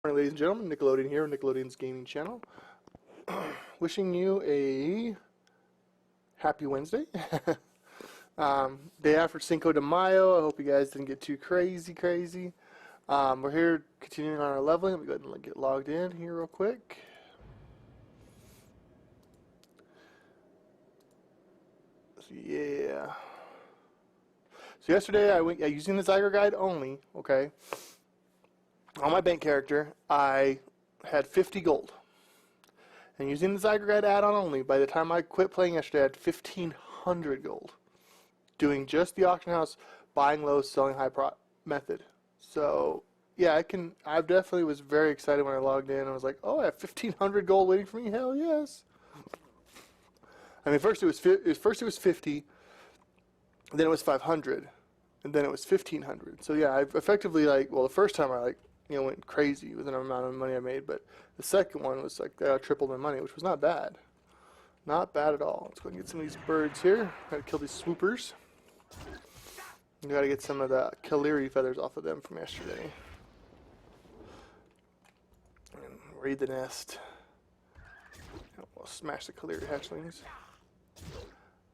Morning, ladies and gentlemen. Nickelodeon here, Nickelodeon's gaming channel. Wishing you a happy Wednesday. Day after Cinco de Mayo. I hope you guys didn't get too crazy. We're here continuing on our leveling. Let me go ahead and get logged in here real quick. So, yeah. So yesterday I went using the Zyger guide only. Okay. On my bank character, I had 50 gold. And using the Zyger Guide add-on only, by the time I quit playing yesterday, I had 1,500 gold. Doing just the auction house, buying low, selling high method. So, yeah, I definitely was very excited when I logged in. I was like, oh, I have 1,500 gold waiting for me. Hell yes. I mean, first it was 50, then it was 500, and then it was 1,500. So yeah, I effectively the first time I went crazy with the amount of money I made, but the second one was tripled my money, which was not bad. Not bad at all. Let's go and get some of these birds here. Gotta kill these swoopers. We gotta get some of the Kayra feathers off of them from yesterday. And raid the nest. And we'll smash the Kayra hatchlings.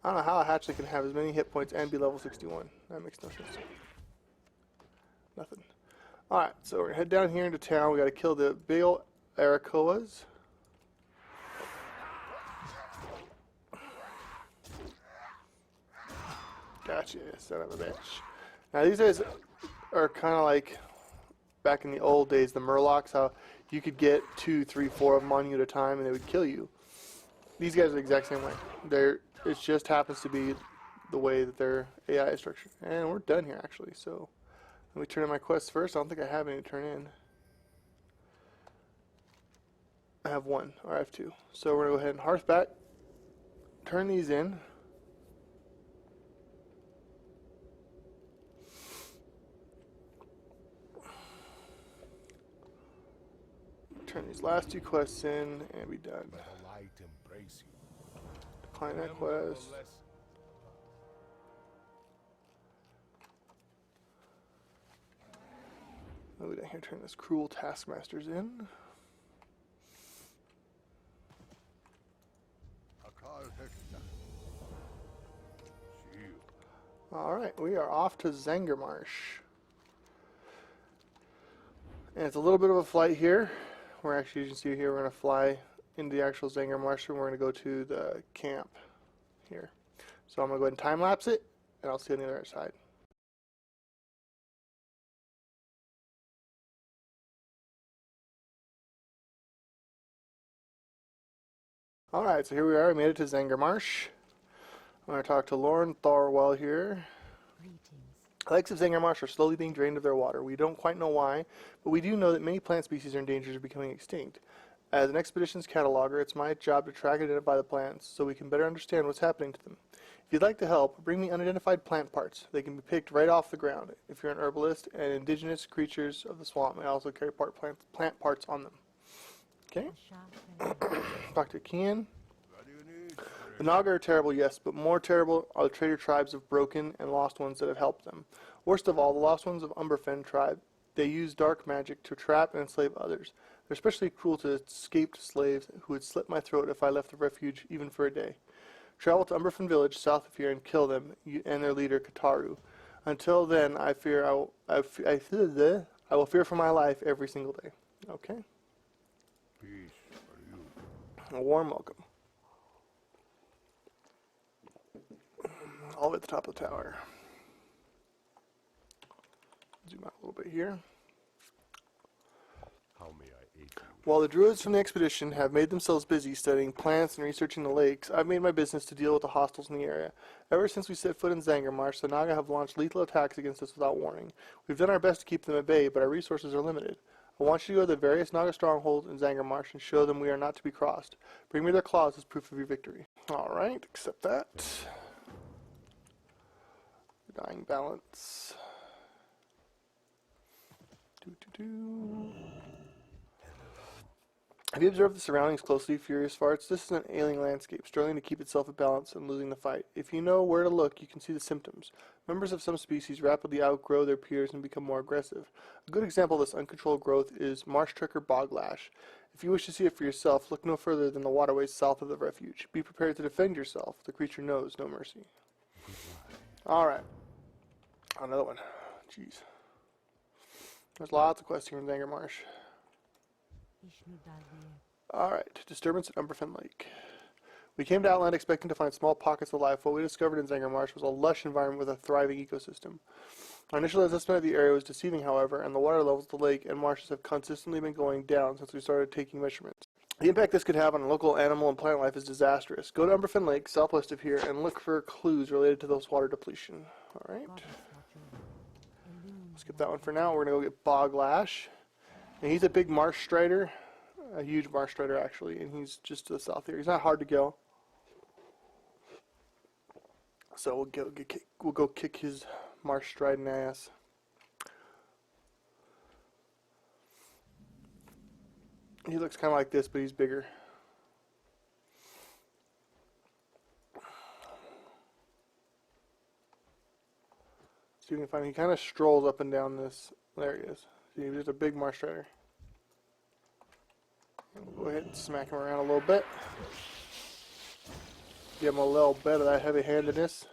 I don't know how a hatchling can have as many hit points and be level 61. That makes no sense. Nothing. Alright, so we're going to head down here into town. We got to kill the big old Arakoas. Gotcha, son of a bitch. Now these guys are kind of like back in the old days, the Murlocs, how you could get 2, 3, 4 of them on you at a time and they would kill you. These guys are the exact same way. It just happens to be the way that their AI is structured. And we're done here actually, so let me turn in my quests first. I don't think I have any to turn in. I have one, or I have two. So we're going to go ahead and hearth back, turn these in. Turn these last two quests in and be done. Decline that quest. Move down here, turn this cruel taskmasters in. Alright, we are off to Zangarmarsh. And it's a little bit of a flight here. We're actually, as you can see here, we're going to fly into the actual Zangarmarsh and we're going to go to the camp here. So I'm going to go ahead and time lapse it, and I'll see you on the other side. Alright, so here we are. We made it to Zangarmarsh. I'm going to talk to Lauren Thorwell here. The lakes of Zangarmarsh are slowly being drained of their water. We don't quite know why, but we do know that many plant species are in danger of becoming extinct. As an expeditions cataloger, it's my job to track and identify the plants so we can better understand what's happening to them. If you'd like to help, bring me unidentified plant parts. They can be picked right off the ground. If you're an herbalist, and indigenous creatures of the swamp may also carry plant parts on them. Okay? Talk to Kian. The Naga are terrible, yes, but more terrible are the traitor tribes of broken and lost ones that have helped them. Worst of all, the lost ones of Umbrafen tribe. They use dark magic to trap and enslave others. They're especially cruel to escaped slaves who would slit my throat if I left the refuge even for a day. Travel to Umbrafen village south of here and kill them and their leader Kataru. Until then, I will fear for my life every single day. Okay. A warm welcome. All the way at the top of the tower. Zoom out a little bit here. How may I aid you? While the druids from the expedition have made themselves busy studying plants and researching the lakes, I've made my business to deal with the hostiles in the area. Ever since we set foot in Zangarmarsh, the Naga have launched lethal attacks against us without warning. We've done our best to keep them at bay, but our resources are limited. I want you to go to the various Naga strongholds in Zangarmarsh and show them we are not to be crossed. Bring me their claws as proof of your victory. Alright, accept that. Dying balance. If you observe the surroundings closely, Furious farts. This is an alien landscape, struggling to keep itself in balance and losing the fight. If you know where to look, you can see the symptoms. Members of some species rapidly outgrow their peers and become more aggressive. A good example of this uncontrolled growth is marsh trekker Bog Lash. If you wish to see it for yourself, look no further than the waterways south of the refuge. Be prepared to defend yourself. The creature knows no mercy. Alright. Another one. Jeez. There's lots of quests here in Zangarmarsh. Alright, disturbance at Umbrafen Lake. We came to Outland expecting to find small pockets of life. What we discovered in Zangarmarsh was a lush environment with a thriving ecosystem. Our initial assessment of the area was deceiving, however, and the water levels of the lake and marshes have consistently been going down since we started taking measurements. The impact this could have on local animal and plant life is disastrous. Go to Umbrafen Lake, southwest of here, and look for clues related to those water depletion. Alright. Skip that one for now. We're going to go get Bog Lash. And he's a big marsh strider. A huge marsh strider, actually. And he's just to the south here. He's not hard to kill. So we'll go kick his marsh striding ass. He looks kind of like this, but he's bigger. So you can find he kind of strolls up and down this. There he is. See, he's just a big marsh strider. We'll go ahead and smack him around a little bit. Give him a little bit of that heavy-handedness.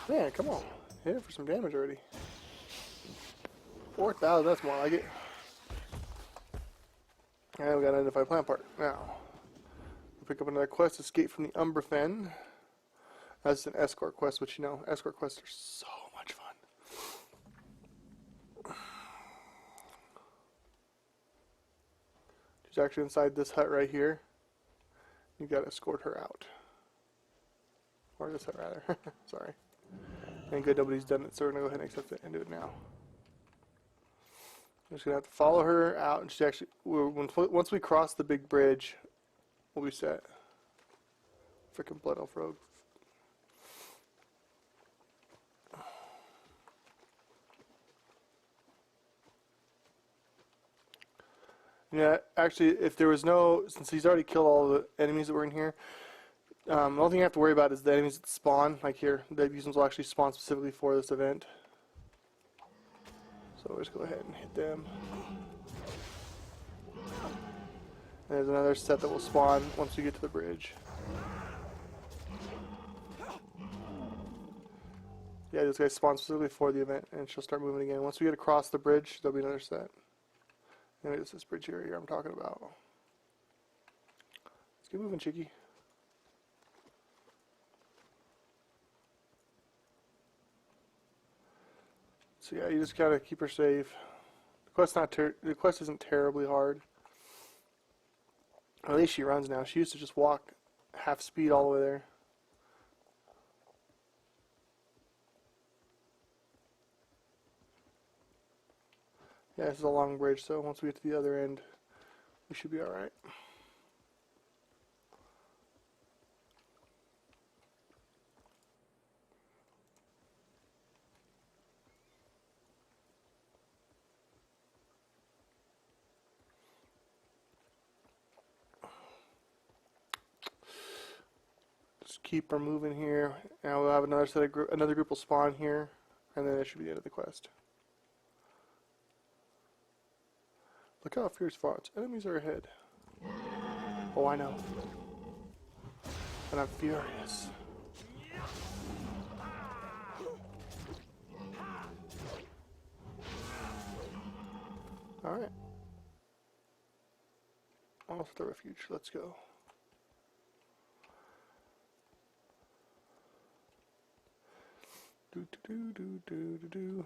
Man, come on. Hit it for some damage already. 4,000, that's more like it. And we got an identified plant part. Now, we'll pick up another quest, Escape from the Umbrafen. That's an escort quest, which you know, escort quests are so much fun. She's actually inside this hut right here. You gotta escort her out. Or this hut, rather. Sorry. Ain't good, nobody's done it, so we're gonna go ahead and accept it and do it now. I'm just gonna have to follow her out, and she actually, once we cross the big bridge, we'll be set. Frickin' Blood Elf Rogue. Yeah, actually, if there was no, since he's already killed all the enemies that were in here, the only thing you have to worry about is the enemies that spawn, like here. These ones will actually spawn specifically for this event. So we'll just go ahead and hit them. And there's another set that will spawn once we get to the bridge. Yeah, this guy spawns specifically for the event, and she'll start moving again. Once we get across the bridge, there'll be another set. Anyway, this is this bridge here I'm talking about. Let's get moving, Chicky. So yeah, you just gotta keep her safe. The quest isn't terribly hard. At least she runs now. She used to just walk half speed all the way there. Yeah, this is a long bridge, so once we get to the other end, we should be alright. Just keep her moving here. Now we'll have another set of another group will spawn here, and then it should be the end of the quest. Look how fierce farts. Enemies are ahead. Oh, I know. And I'm furious. Alright. Off the refuge. Let's go. Do do do do do do.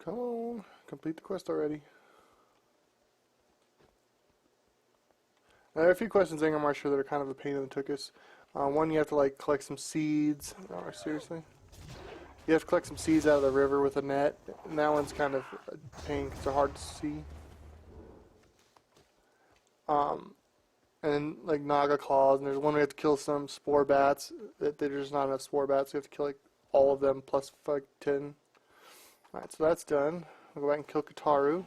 Come on, complete the quest already. Now, there are a few questions in Zangarmarsh that are kind of a pain in the tuchus. One, you have to like collect some seeds. Oh, seriously? You have to collect some seeds out of the river with a net, and that one's kind of a pain because they're hard to see. And and like Naga claws, and there's one we have to kill some spore bats. There's just not enough spore bats. So we have to kill like all of them plus like 10. Alright, so that's done. We'll go back and kill Kataru.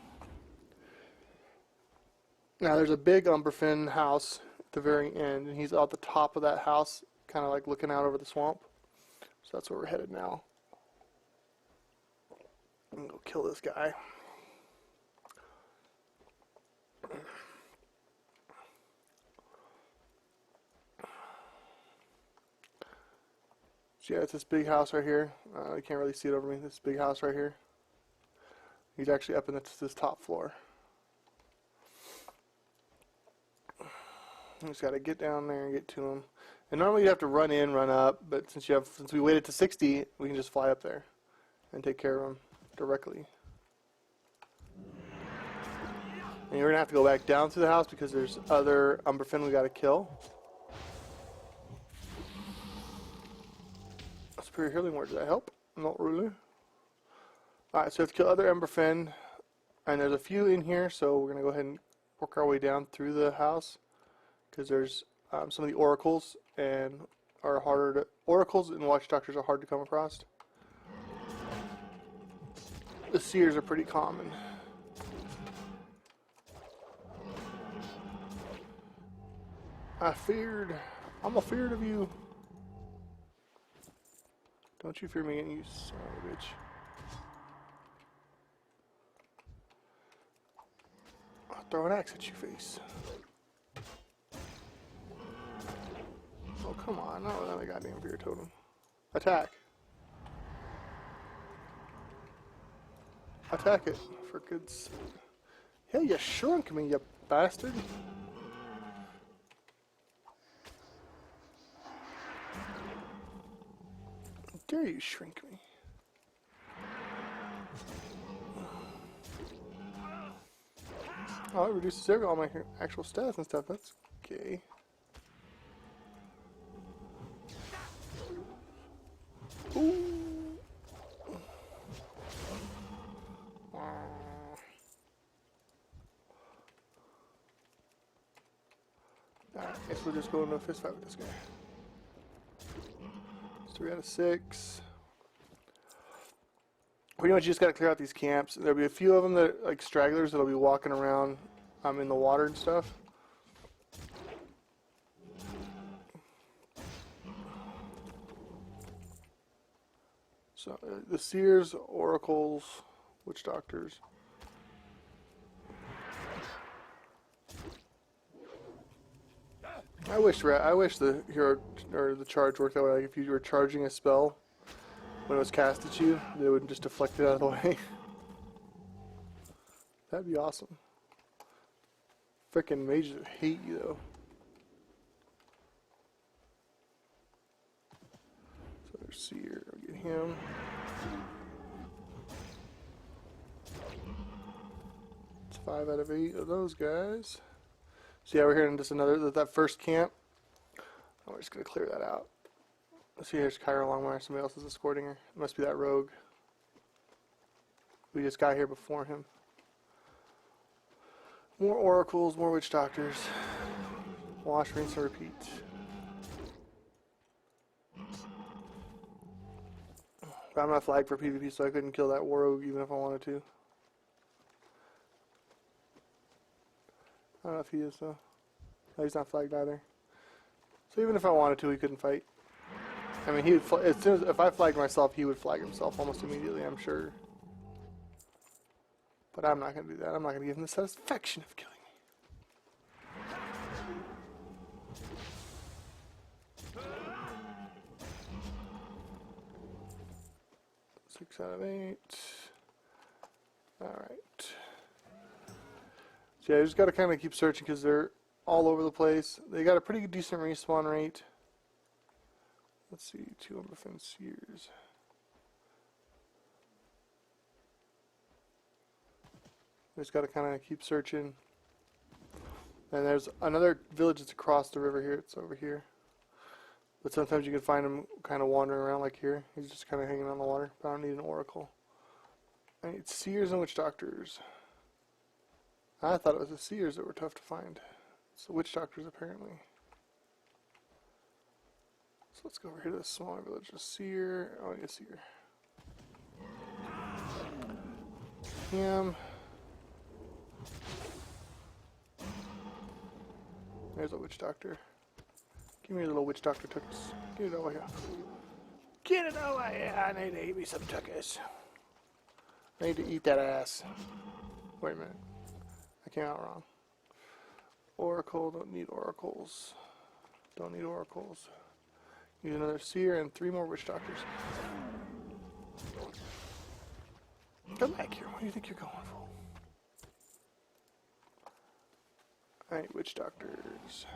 Now there's a big Umbrafen house at the very end, and he's at the top of that house, kind of like looking out over the swamp. So that's where we're headed now. I'm gonna go kill this guy. So yeah, it's this big house right here. You can't really see it over me. This big house right here. He's actually up in this top floor. You just got to get down there and get to him. And normally you have to run in, run up, but since we waited to 60, we can just fly up there and take care of him directly. And you're gonna have to go back down to the house because there's other Umbrafen we got to kill. Superior healing word, did that help? Not really. Alright, so we have to kill other Umbrafen, and there's a few in here, so we're gonna go ahead and work our way down through the house. Because there's some of the oracles are harder to oracles and watchdoctors are hard to come across. The seers are pretty common. I'm afeared of you. Don't you fear me, you son of a bitch. I'll throw an axe at your face. Oh, come on. Not another goddamn fear totem. Attack. Attack it, for good sake. Hell, you shrunk me, you bastard. How dare you shrink me. Oh, it reduces all my actual stats and stuff. That's okay. Ooh. Alright, I guess we'll just go into a fist fight with this guy. It's 3 out of 6. Pretty much you just gotta clear out these camps. There'll be a few of them that are like stragglers that'll be walking around in the water and stuff. So the seers, oracles, witch doctors. I wish the hero or the charge worked that way. Like if you were charging a spell when it was cast at you, they would just deflect it out of the way. That'd be awesome. Frickin' mages would hate you though. So there's seer. I'll get him. It's 5 out of 8 of those guys. So yeah, we're here in just that first camp. Oh, we're just going to clear that out. Let's see, here's Kayra along where somebody else is escorting her. It must be that rogue. We just got here before him. More oracles, more witch doctors. Wash, rinse, and repeat. But I'm not flagged for PvP, so I couldn't kill that war rogue even if I wanted to. I don't know if he is though. No, he's not flagged either. So even if I wanted to, he couldn't fight. I mean, he would as soon as if I flagged myself, he would flag himself almost immediately, I'm sure. But I'm not going to do that. I'm not going to give him the satisfaction of killing me. 6 out of 8. Alright. So yeah, I just got to kind of keep searching because they're all over the place. They got a pretty decent respawn rate. Let's see, 2 Umbrafen seers. Just got to kind of keep searching. And there's another village that's across the river here. It's over here. But sometimes you can find him kind of wandering around like here. He's just kind of hanging on the water. But I don't need an oracle. I need seers and witch doctors. I thought it was the seers that were tough to find. So witch doctors apparently. So let's go over here to the smaller village of Seer. Oh, I guess Seer. Him. There's a witch doctor. Give me a little witch doctor tuckus. Get it over here. Get it over here. I need to eat me some tuckus. I need to eat that ass. Wait a minute. I came out wrong. Oracle. Don't need oracles. Don't need oracles. Use another seer and 3 more witch doctors. Come back here. What do you think you're going for? Alright, witch doctors.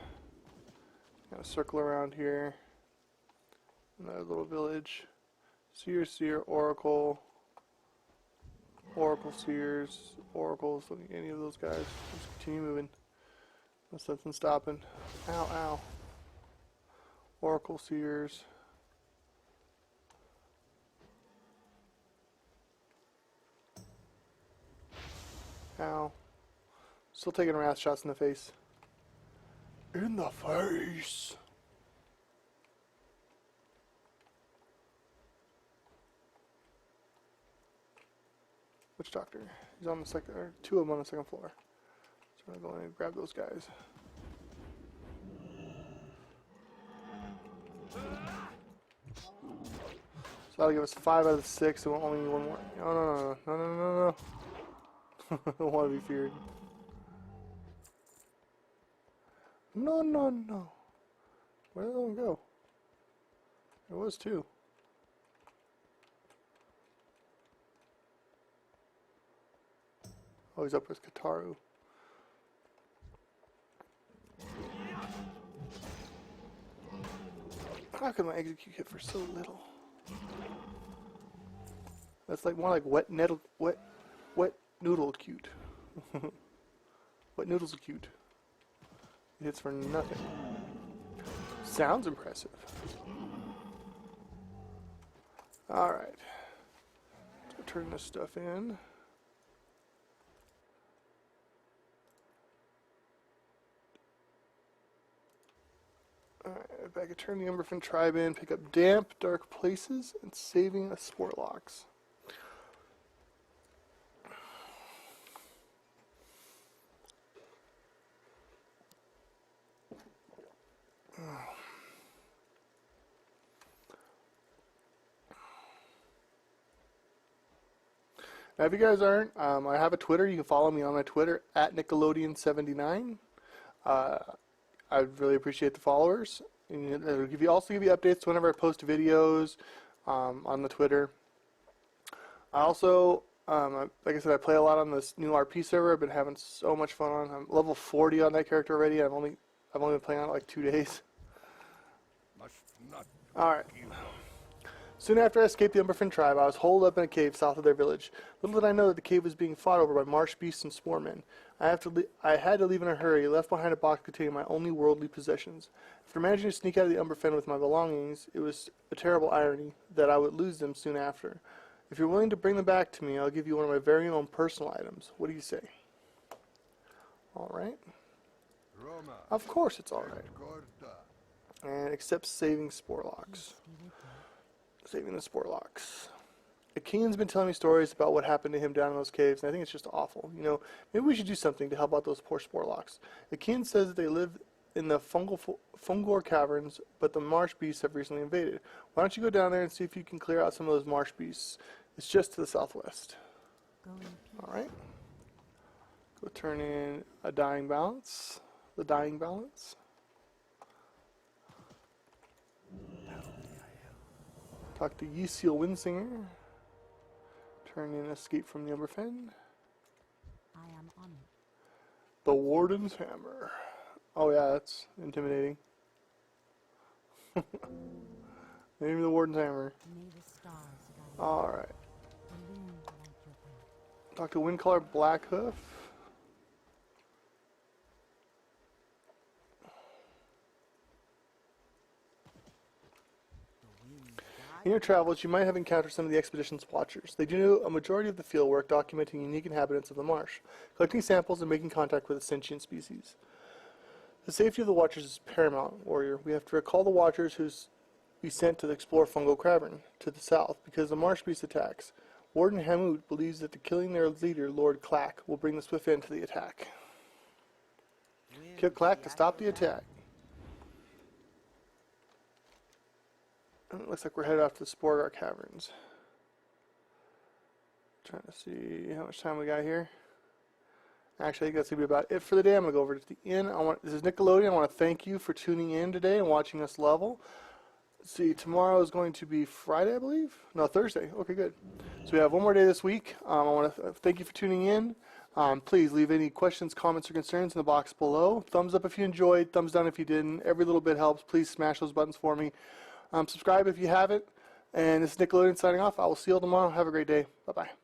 Gonna circle around here. Another little village. Seer, seer, oracle. Oracle seers, oracles, any of those guys. Let's continue moving. No sense in stopping. Ow, ow. Oracle seers. Ow. Still taking wrath shots in the face. In the face! Witch doctor. He's on the second, or 2 of them on the 2nd floor. So I'm going to go in and grab those guys. So that'll give us 5 out of the 6, and we'll only need 1 more. No, no, no, no, no, no, no. I don't want to be feared. No, no, no. Where did that one go? There was 2. Oh, he's up with Kataru. How can my execute hit for so little? That's like more like wet nettle, wet noodle cute. Wet noodles are cute. It hits for nothing. Sounds impressive. Alright. So turn this stuff in. Alright, if I could turn the Umbrafen tribe in, pick up damp, dark places, and saving a Sporlocks. Now, if you guys aren't, I have a Twitter. You can follow me on my Twitter at Nickelodeon79. I'd really appreciate the followers. And it'll also give you updates whenever I post videos on the Twitter. I also, like I said, I play a lot on this new RP server. I've been having so much fun on. I'm level 40 on that character already. I've only been playing on it like 2 days. All right. Soon after I escaped the Umbrafen tribe, I was holed up in a cave south of their village. Little did I know that the cave was being fought over by marsh beasts and sporemen. I had to leave in a hurry, left behind a box containing my only worldly possessions. After managing to sneak out of the Umbrafen with my belongings, it was a terrible irony that I would lose them soon after. If you're willing to bring them back to me, I'll give you one of my very own personal items. What do you say? All right. Of course it's all right. And except saving Sporlocks. Saving the Sporlocks. Akin's been telling me stories about what happened to him down in those caves, and I think it's just awful. You know, maybe we should do something to help out those poor Sporlocks. Akin says that they live in the Fungor caverns, but the marsh beasts have recently invaded. Why don't you go down there and see if you can clear out some of those marsh beasts? It's just to the southwest. Alright. Go turn in a dying balance. The dying balance. Talk to Yseal Windsinger. Turn in Escape from the Umbrafen. I am on it. The Warden's Hammer. Oh yeah, that's intimidating. Maybe the Warden's Hammer. Alright. Talk to Windcaller Blackhoof. In your travels, you might have encountered some of the expedition's watchers. They do a majority of the field work documenting unique inhabitants of the marsh, collecting samples and making contact with a sentient species. The safety of the Watchers is paramount, warrior. We have to recall the Watchers who's be sent to explore Fungal Cavern to the south because the marsh beast attacks. Warden Hamut believes that the killing their leader, Lord Clack, will bring the swift end to the attack. Kill Clack to stop the attack. And it looks like we're headed off to the Sporgar Caverns. Trying to see how much time we got here. Actually, I think that's going to be about it for the day. I'm going to go over to the inn. This is Nickelodeon. I want to thank you for tuning in today and watching us level. Let's see, tomorrow is going to be Friday, I believe? No, Thursday. Okay, good. So we have one more day this week. I want to thank you for tuning in. Please leave any questions, comments, or concerns in the box below. Thumbs up if you enjoyed, thumbs down if you didn't. Every little bit helps. Please smash those buttons for me. Subscribe if you haven't. And this is Nickelodeon signing off. I will see you all tomorrow. Have a great day. Bye-bye.